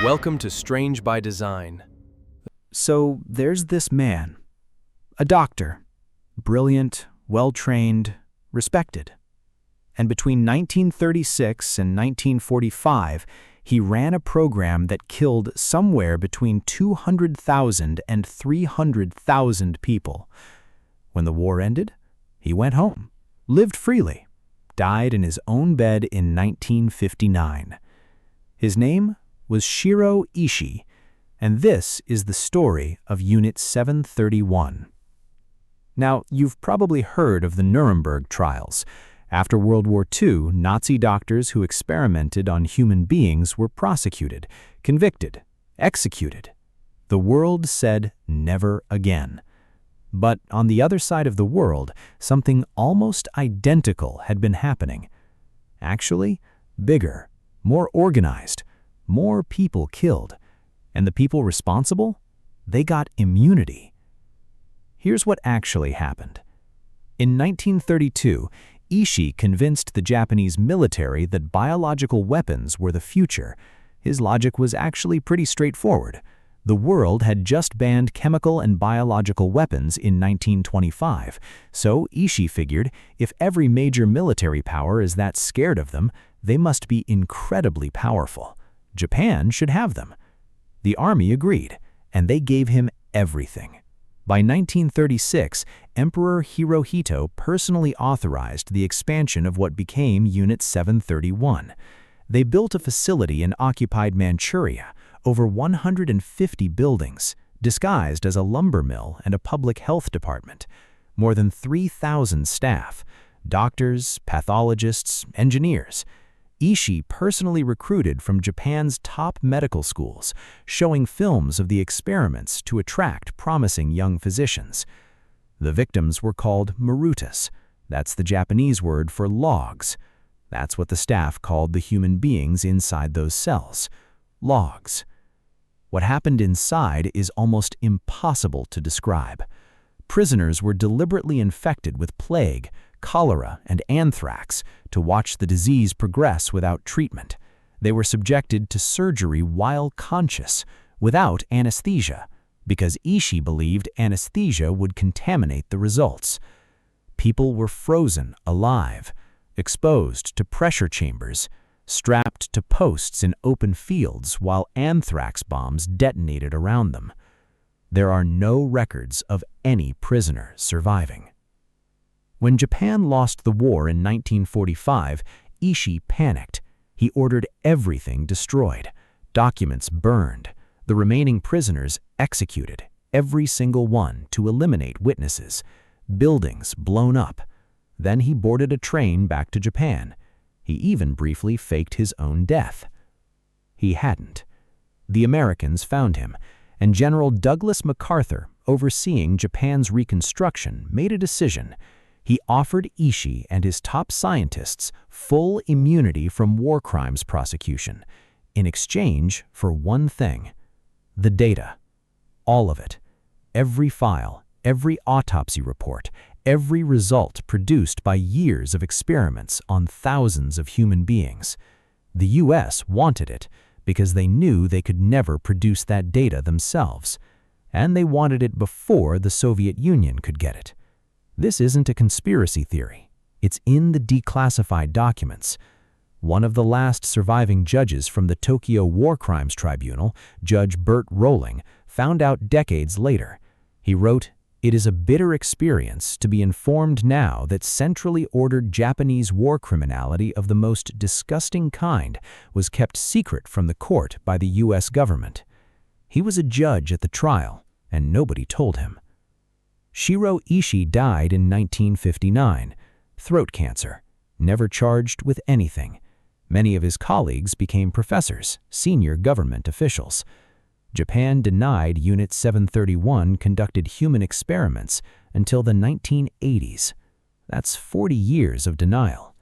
Welcome to Strange by Design. So there's this man, a doctor, brilliant, well-trained, respected. And between 1936 and 1945, he ran a program that killed somewhere between 200,000 and 300,000 people. When the war ended, he went home, lived freely, died in his own bed in 1959. His name was Shirō Ishii, and this is the story of Unit 731. Now, you've probably heard of the Nuremberg trials. After World War II, Nazi doctors who experimented on human beings were prosecuted, convicted, executed. The world said never again. But on the other side of the world, something almost identical had been happening. Actually, bigger, more organized, more people killed. And the people responsible? They got immunity. Here's what actually happened. In 1932, Ishii convinced the Japanese military that biological weapons were the future. His logic was actually pretty straightforward. The world had just banned chemical and biological weapons in 1925, so Ishii figured if every major military power is that scared of them, they must be incredibly powerful. Japan should have them. The army agreed, and they gave him everything. By 1936, Emperor Hirohito personally authorized the expansion of what became Unit 731. They built a facility in occupied Manchuria, over 150 buildings, disguised as a lumber mill and a public health department. More than 3,000 staff, doctors, pathologists, engineers. Ishii personally recruited from Japan's top medical schools, showing films of the experiments to attract promising young physicians. The victims were called marutas. That's the Japanese word for logs. That's what the staff called the human beings inside those cells. Logs. What happened inside is almost impossible to describe. Prisoners were deliberately infected with plague, cholera, and anthrax to watch the disease progress without treatment. They were subjected to surgery while conscious, without anesthesia, because Ishii believed anesthesia would contaminate the results. People were frozen alive, exposed to pressure chambers, strapped to posts in open fields while anthrax bombs detonated around them. There are no records of any prisoner surviving. When Japan lost the war in 1945, Ishii panicked. He ordered everything destroyed, documents burned, the remaining prisoners executed, every single one to eliminate witnesses, buildings blown up. Then he boarded a train back to Japan. He even briefly faked his own death. He hadn't. The Americans found him, and General Douglas MacArthur, overseeing Japan's reconstruction, made a decision. He offered Ishii and his top scientists full immunity from war crimes prosecution, in exchange for one thing: the data. All of it. Every file, every autopsy report, every result produced by years of experiments on thousands of human beings. The U.S. wanted it because they knew they could never produce that data themselves, and they wanted it before the Soviet Union could get it. This isn't a conspiracy theory. It's in the declassified documents. One of the last surviving judges from the Tokyo War Crimes Tribunal, Judge Bert Rolling, found out decades later. He wrote, "It is a bitter experience to be informed now that centrally ordered Japanese war criminality of the most disgusting kind was kept secret from the court by the U.S. government." He was a judge at the trial, and nobody told him. Shirō Ishii died in 1959, throat cancer, never charged with anything. Many of his colleagues became professors, senior government officials. Japan denied Unit 731 conducted human experiments until the 1980s. That's 40 years of denial.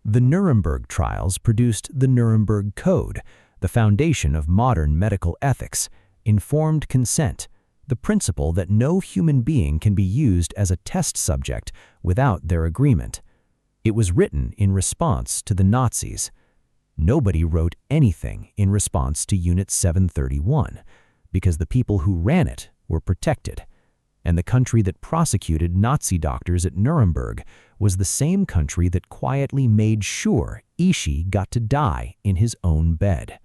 The Nuremberg trials produced the Nuremberg Code, the foundation of modern medical ethics, informed consent, the principle that no human being can be used as a test subject without their agreement. It was written in response to the Nazis. Nobody wrote anything in response to Unit 731 because the people who ran it were protected. And the country that prosecuted Nazi doctors at Nuremberg was the same country that quietly made sure Ishii got to die in his own bed.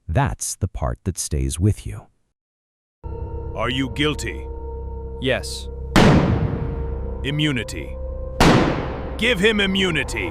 That's the part that stays with you. Are you guilty? Yes. Immunity. Give him immunity.